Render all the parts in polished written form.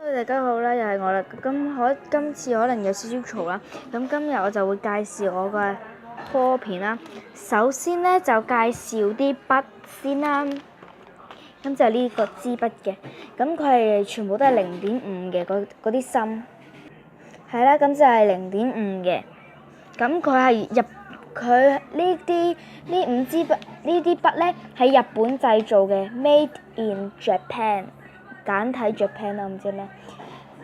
大家好啦，又係我啦。今次可能有少少嘈啦。咁今日我就會介紹我嘅科片啦。首先呢，就介紹啲筆先啦。咁就係呢個支筆嘅，咁佢係全部都係0.5嘅嗰啲芯。係啦，咁就係0.5嘅。咁佢呢五支筆呢啲筆呢喺日本製造嘅 ，Made in Japan。簡體 Japan 啦，唔知咩。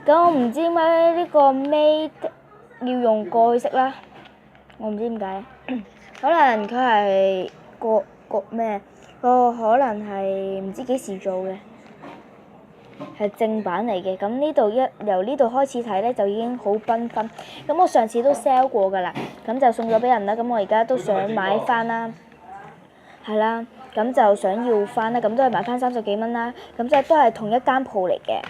咁我唔知點解呢個 made 要用過去式啦，我唔知點解。可能佢係可能係唔知幾時做嘅，係正版嚟嘅。咁呢度由呢度開始睇咧，就已經好繽紛。咁我上次都 sell 過㗎啦，咁就送咗俾人啦。咁我而家都想買翻啦，係啦。咁就想要翻啦，咁都係買翻30幾蚊啦。咁即係都係同一間鋪嚟嘅。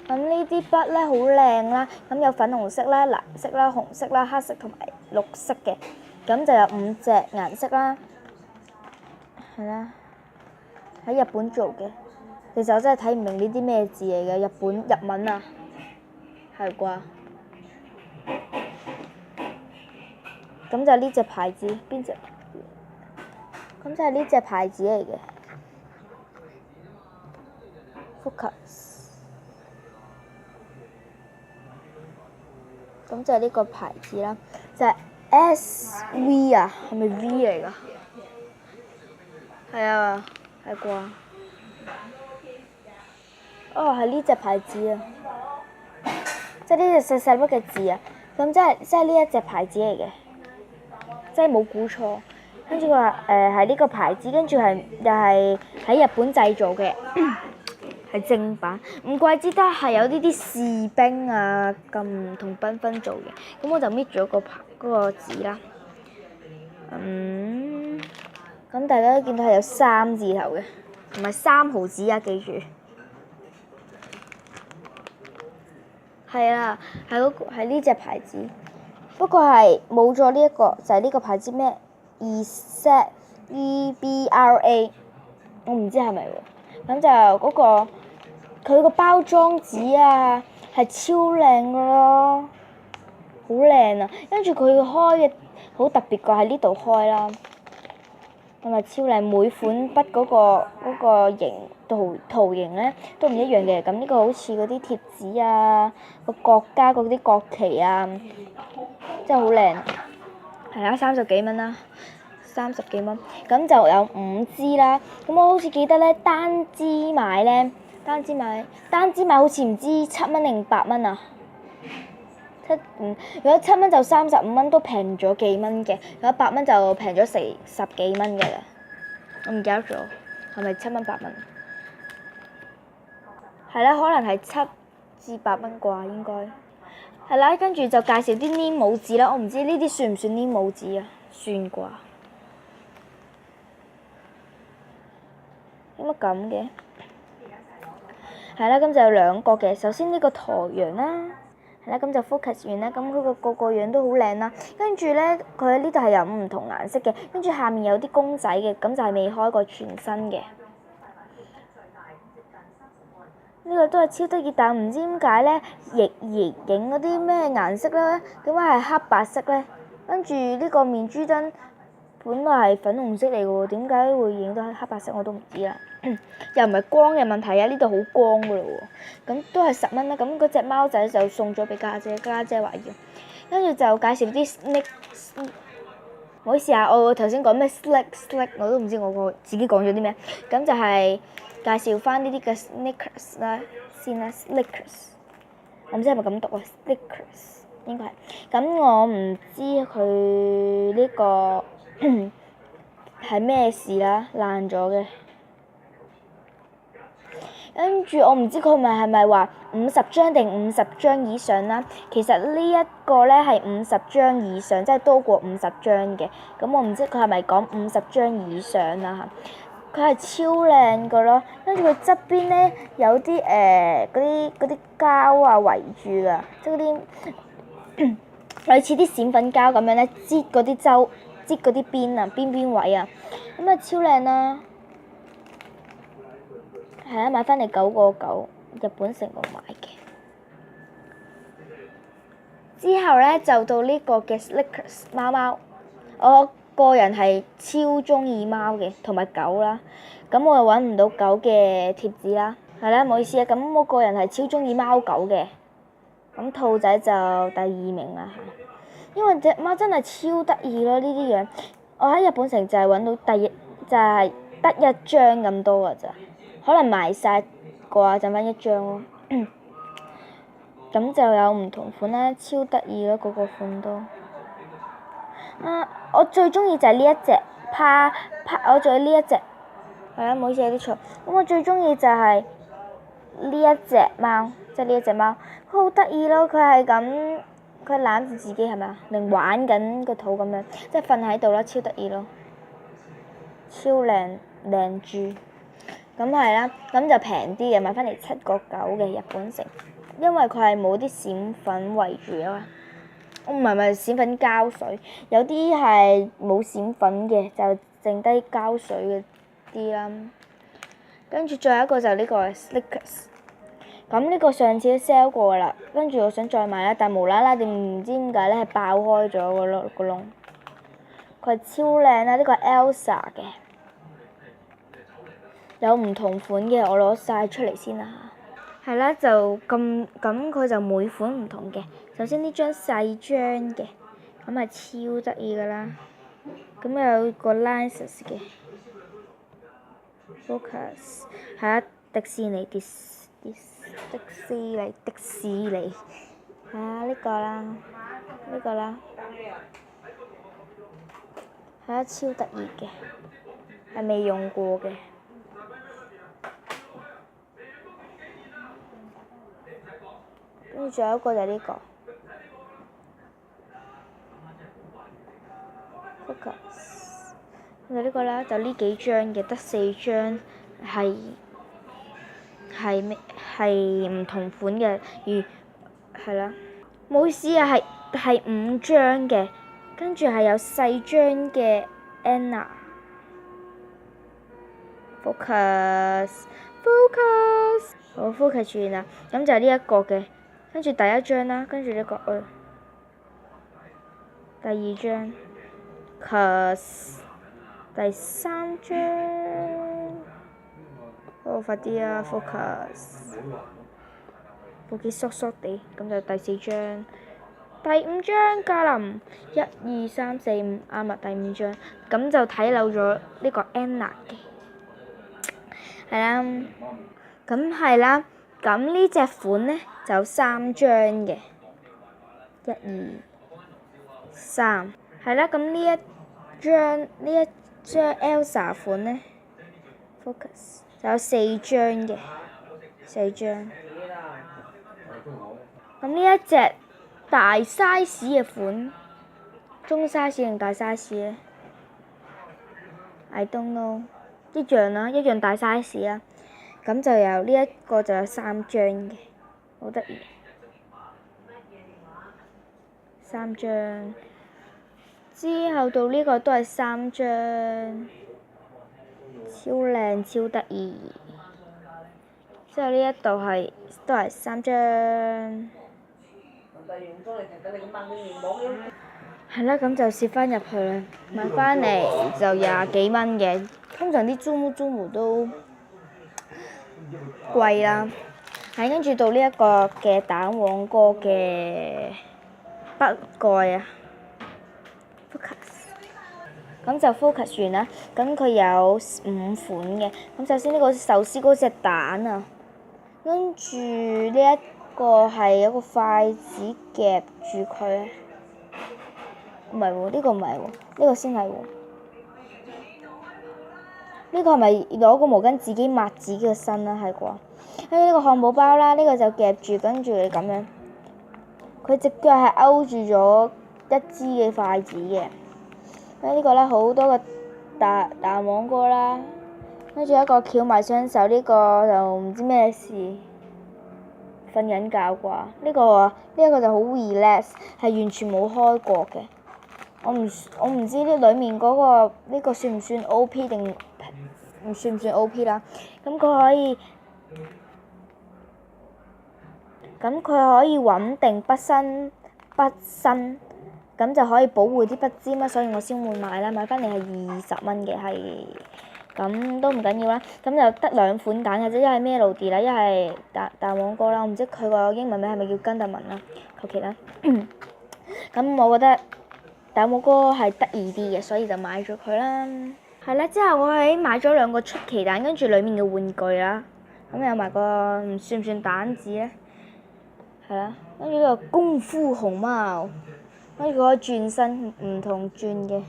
咁呢啲筆咧好靚啦，咁有粉紅色啦、藍色啦、紅色啦、黑色同埋綠色嘅。咁就有5隻顏色啦，係啦，喺日本做嘅。其實我真係睇唔明呢啲咩字嚟嘅，日文啊，係啩？咁就呢隻牌子，邊隻？咁就係呢隻牌子嚟嘅 Focus。咁就係呢個牌子啦，就係 SV 啊，係咪 V 嚟㗎？係啊，係啩？哦，係呢隻牌子啊，即係呢隻細細筆嘅字啊。咁即係呢一隻牌子嚟嘅，即係冇估錯。跟住佢話係呢個牌子，跟住又係喺日本製造嘅，係正版。唔怪之得係有呢啲士兵啊咁同繽紛做嘅。咁我就搣咗嗰個字啦。咁大家都見到係有3字頭嘅，唔係3毫子啊！記住。係啊，係呢隻牌子，不過係冇咗呢一個，就係呢個牌子咩？EBRA， 我唔知係咪喎。咁就嗰個佢個包裝紙啊，係超靚㗎咯，好靚啊！跟住佢開嘅好特別㗎，喺呢度開啦，係咪超靚？每款筆嗰個圖形咧都唔一樣嘅。咁呢個好似嗰啲貼紙啊，個國家嗰啲國旗啊，真係好靚。係啦，30幾蚊啦，30幾蚊。咁就有5支啦。咁我好似記得咧，單支買好似唔知7蚊定8蚊啊。如果7蚊就35蚊，都平咗幾蚊嘅。如果8蚊就平咗10幾蚊嘅啦。我唔記得咗，係咪7蚊8蚊？係啦，可能係7至8蚊啩，應該。係啦，跟住就介紹啲黏帽紙啦。我唔知呢啲算唔算黏帽紙啊？算啩。點解咁嘅？係啦，咁就有2個嘅。首先呢個駝羊啦，係啦，咁就 focus 完啦。咁佢個樣都好靚啦。跟住咧，佢呢度係有唔同顏色嘅。跟住下面有啲公仔嘅，咁就係未開過全新嘅。呢個都係超得意，但唔知點解咧，影嗰啲咩顏色咧，點解係黑白色咧？跟住呢個面珠燈本來係粉紅色嚟嘅喎，點解會影到黑白色我都唔知啦。又唔係光嘅問題啊，呢度好光㗎咯喎。咁都係10蚊啦。咁嗰隻貓仔就送咗俾家姐，家姐話要。跟住就介紹啲 snake。唔好意思啊，我頭先講咩 slick， 我都唔知我自己講咗啲咩。咁就係介紹翻呢啲嘅 sneakers 啦，先啦 sneakers。我唔知係咪咁讀啊 sneakers 應該係。咁我唔知佢呢個係咩事啦，爛咗嘅。跟住我唔知佢係咪話50張定50張以上啦。其實呢一個咧係50張以上，即係多過50張嘅。咁我唔知佢係咪講50張以上啦嚇。佢係超靚㗎咯。跟住佢側邊咧有啲嗰啲膠啊圍住㗎，即係嗰啲類似啲閃粉膠咁樣咧，擠嗰啲邊啊邊位啊，咁啊超靚啦。係啊，買翻嚟9個9。日本城度買嘅。之後咧就到呢個嘅 Snickers 貓貓，我個人係超中意貓嘅，同埋狗啦。咁我又揾唔到狗嘅貼紙啦，係啦，唔好意思啊。咁我個人係超中意貓狗嘅。咁兔仔就第2名啦，因為隻貓真係超得意咯。呢啲樣我喺日本城就係揾到就係得1張咁多㗎咋，可能賣晒啩，剩翻1張咯。咁就有唔同款啦，超得意咯，個款都。我最中意就係呢一隻我仲有呢一隻，係啦，唔好意思有啲錯。咁我最中意就係呢一隻貓，即係呢一隻貓，佢好得意咯。佢係咁，佢攬住自己係咪啊？定玩緊個肚咁樣，即係瞓喺度啦，超得意咯，超靚豬。咁係啦，咁就平啲嘅，買翻嚟7.9嘅日本城，因為佢係冇啲閃粉圍住啊嘛。唔係閃粉膠水，有啲係冇閃粉嘅，就剩低膠水嗰啲啦。跟住最後一個就係呢個 Snickers， 咁呢個上次都 sell 過啦，跟住我想再買啦，但無啦啦定唔知點解咧係爆開咗個窿，佢係超靚啦，呢個係 Elsa 嘅，有唔同款嘅，我攞晒出嚟先啦。係啦，就咁佢就每款唔同嘅。首先呢張細張嘅，咁係超得意噶啦。咁有個 lenses 嘅 focus， 係啊，迪士尼，係啊，呢個啦，係啊，超得意嘅，係未用過嘅。跟住仲有一個就係呢個 focus， 就呢個啦，就呢幾張嘅，得4張係唔同款嘅，係啦，唔好意思啊，係5張嘅，跟住係有細張嘅 Anna focus， 好 focus 完啦，咁就係呢一個嘅。跟住第1張啦，跟住呢個第2張 cos， 第3張，快啲啊 focus， 部機縮縮地，咁就第4張，第5張格林，1、2、3、4、5，啱啦，第5張，咁就睇漏咗呢個 Anna 嘅，係啦，咁係啦。咁呢隻款呢，就有3張嘅，1、2、3，係啦。咁呢一張 Elsa 款呢 ，focus 就有4張嘅，4張。咁呢一隻大 size 嘅款，中 size 定大 size 呢？ I don't know， 一樣啦，一樣大 size 啦。咁就有呢一個就有3張嘅，好得意。3張，之後到呢個都係3張，超靚超得意。之後呢一度都係3張。係啦，咁就攝翻入去啦，買翻嚟就20幾蚊嘅，通常啲租都貴啦。係跟住到呢一個嘅蛋黃哥嘅筆蓋啊 ，focus， 咁就 focus 完啦。咁佢有5款嘅，咁首先呢個壽司嗰隻蛋啊，跟住呢一個係有個筷子夾住佢，唔係喎，呢個唔係喎，呢個先係喎。呢個係咪攞個毛巾自己抹自己嘅身啊？係啩？跟住呢個漢堡包啦，呢個就夾住，跟住你咁樣，佢隻腳係勾住咗1支嘅筷子嘅。跟住呢個咧好多個蛋黃哥啦，跟住一個翹埋雙手，呢個就唔知咩事，瞓緊覺啩？呢個就好 relax， 係完全冇開過嘅。我唔知呢裡面嗰個呢個算唔算 OP 定唔算 OP 啦？咁佢可以咁佢可以穩定筆身，咁就可以保護啲筆尖啦，所以我先會買啦。買翻嚟係20蚊嘅，係咁都唔緊要啦。咁就得兩款揀嘅啫，一係咩路迪啦，一係蛋黃哥啦。我唔知佢個英文名係咪叫根特文啦，求其啦。咁我覺得蛋黃哥係得意啲嘅，所以就買咗佢啦。係啦，之後我係買咗2個出奇蛋，跟住裡面嘅玩具啦。咁有埋個算唔算蛋子咧？係啦，跟住呢個功夫熊貓，跟住佢可以轉身，唔同轉嘅。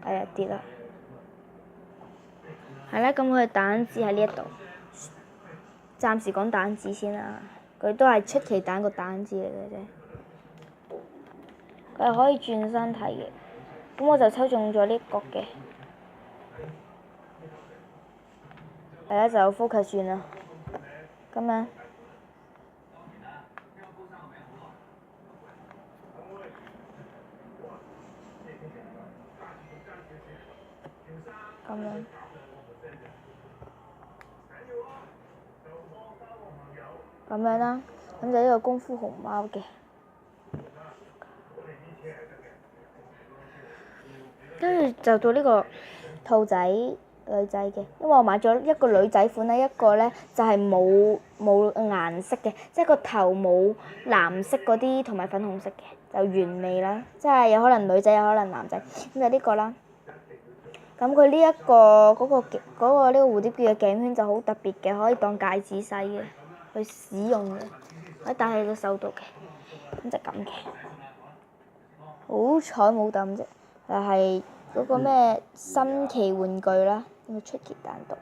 哎呀跌啦！係啦，咁佢嘅蛋子喺呢一度，暫時講蛋子先啦。佢都係出奇蛋個蛋子嚟嘅啫，佢係可以轉身睇嘅。咁我就抽中咗呢個嘅，係啦，就 focus 算啦，咁樣。咁樣，咁樣啦，咁就呢個功夫熊貓嘅，跟住就到呢個兔仔女仔嘅，因為我買咗一個女仔款咧，一個咧就係冇顏色嘅，即係個頭冇藍色嗰啲同埋粉紅色嘅，就完美啦，即係有可能女仔有可能男仔，咁就呢個啦。咁佢呢一個呢個蝴蝶結嘅頸圈就好特別嘅，可以當戒指使嘅，去使用嘅，可以戴喺個手度嘅，咁就咁嘅。好彩冇抌啫，就係嗰個咩新奇玩具啦，呢個出奇蛋度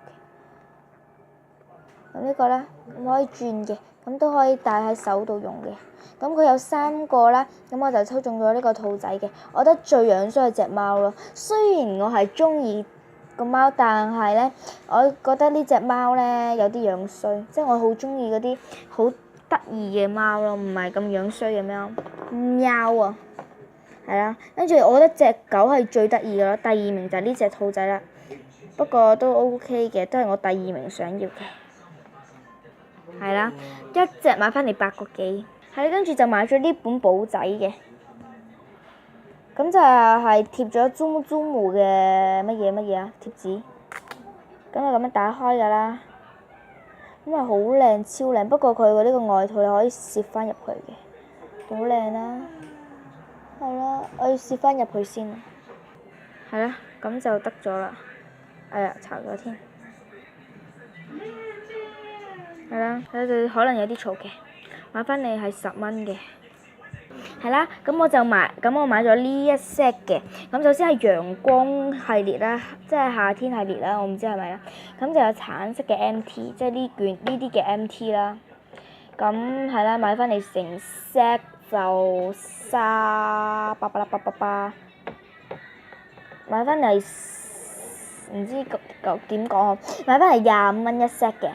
嘅。咁呢個咧，咁可以轉嘅，咁都可以戴喺手度用嘅。咁佢有3個啦，咁我就抽中咗呢個兔仔嘅。我覺得最樣衰係隻貓咯。雖然我係中意個貓，但係咧，我覺得呢隻貓咧有啲樣衰，即係我好中意嗰啲好得意嘅貓咯，唔係咁樣衰嘅貓。喵啊，係啦。跟住我覺得隻狗係最得意嘅咯，第2名就係呢隻兔仔啦。不過都 OK 嘅，都係我第2名想要嘅。係啦，一隻買翻嚟8個幾。係，跟住就買咗呢本簿仔嘅，咁就係貼咗 Zoom 嘅乜嘢啊貼紙，咁就咁樣打開㗎啦，咁啊好靚超靚，不過佢個呢個外套你可以攝翻入去嘅，好靚啦，係啦，我要攝翻入去先，係啦，咁就得咗啦，哎呀巢咗添，係啦，佢可能有啲嘈嘅。買翻嚟係10蚊嘅，係啦，咁我買咗呢一 set 嘅。咁首先係陽光系列啦，即係夏天系列啦，我唔知係咪啦。咁就有橙色嘅 MT，即係呢啲嘅 MT 啦。咁係啦，買翻嚟成 set 就888，買翻嚟唔知點講啊，買翻嚟25蚊一 set 嘅。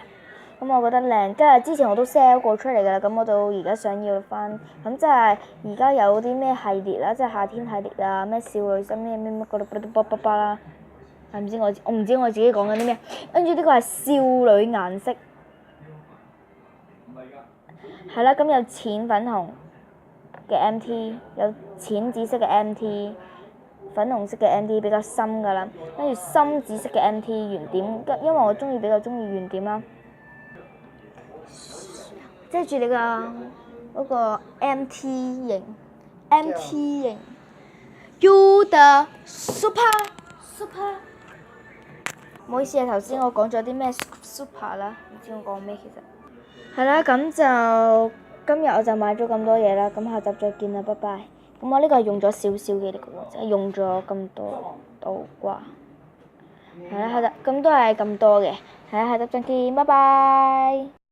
咁我覺得靚，即係之前我都 sell 過出嚟㗎啦。咁我到而家想要翻，咁即係而家有啲咩系列啦，即係夏天系列啊，咩少女心咩嗰度卜卜吧啦，我唔知我自己講緊啲咩。跟住呢個係少女顏色，係啦，咁有淺粉紅嘅 MT， 有淺紫色嘅 MT， 粉紅色嘅 MT 比較深㗎啦，跟住深紫色嘅 MT 圓點，因為我比較中意圓點啦。遮住你嗰個 MT 型 ，You the super，唔好意思啊，頭先我講咗啲咩 super 啦，唔知我講咩其實。係啦，咁就今日我就買咗咁多嘢啦，咁下集再見啦，拜拜。咁我呢個係用咗少少嘅呢個，即係用咗咁多度啩。係啦，下集咁都係咁多嘅，係啦，下集再見，拜拜。